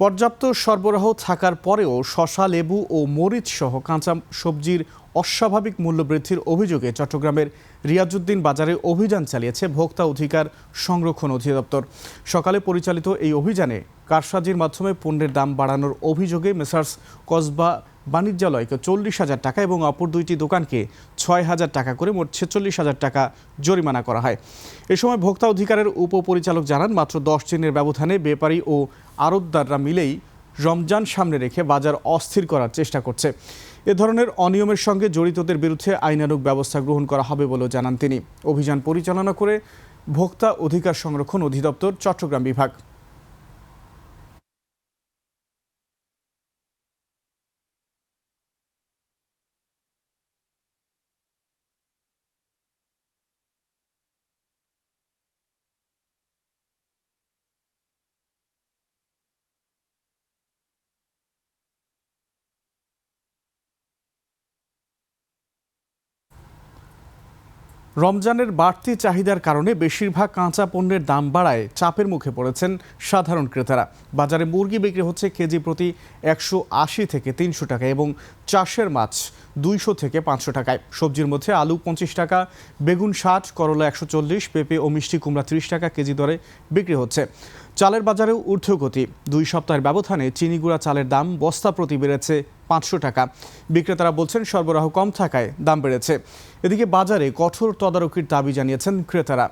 পর্যাপ্ত সরবরাহ থাকার পরেও শসা, লেবু ও মরিচ সহ কাঁচা সবজির অস্বাভাবিক মূল্য বৃদ্ধির অভিযোগে চট্টগ্রামের রিয়াজউদ্দিন বাজারে অভিযান চালিয়েছে ভোক্তা অধিকার সংরক্ষণ অধিদপ্তর। সকালে পরিচালিত এই অভিযানে কারসাজির মাধ্যমে পণ্যের দাম বাড়ানোর অভিযোগে মেসার্স কসবা বাণিজ্যালয়কে 40,000 টাকা এবং অপর দুইটি দোকানকে 6,000 টাকা করে মোট 46,000 টাকা জরিমানা করা হয়। এ সময় ভোক্তা অধিকারের উপপরিচালক জানান, মাত্র 10 দিনের ব্যবধানে বেপারী ও আড়তদাররা মিলেই রমজান সামনে রেখে বাজার অস্থির করার চেষ্টা করছে। এ ধরনের অনিয়মের সঙ্গে জড়িতদের বিরুদ্ধে আইনানুগ ব্যবস্থা গ্রহণ করা হবে বলেও জানান তিনি। অভিযান পরিচালনা করে ভোক্তা অধিকার সংরক্ষণ অধিদপ্তর চট্টগ্রাম বিভাগ। রমজানের বাড়তি চাহিদার কারণে বেশিরভাগ কাঁচা পণ্যের দাম বাড়ায় চাপের মুখে পড়েছেন সাধারণ ক্রেতারা। বাজারে মুরগি বিক্রি হচ্ছে কেজি প্রতি 180 থেকে 300 টাকা এবং চাষের মাছ 200 থেকে 500 টাকায়। সবজির মধ্যে আলু 25 টাকা, বেগুন 60, করলা 140, পেঁপে ও মিষ্টি কুমড়া 30 টাকা কেজি দরে বিক্রি হচ্ছে। চালের বাজারেও ঊর্ধ্বগতি। 2 সপ্তাহের ব্যবধানে চিনি গুঁড়া চালের দাম বস্তা প্রতি বেড়েছে 500 টাকা। বিক্রেতারা বলছেন, সরবরাহ কম থাকায় দাম বেড়েছে। এদিকে বাজারে কঠোর তদারকির দাবি জানিয়েছেন ক্রেতারা।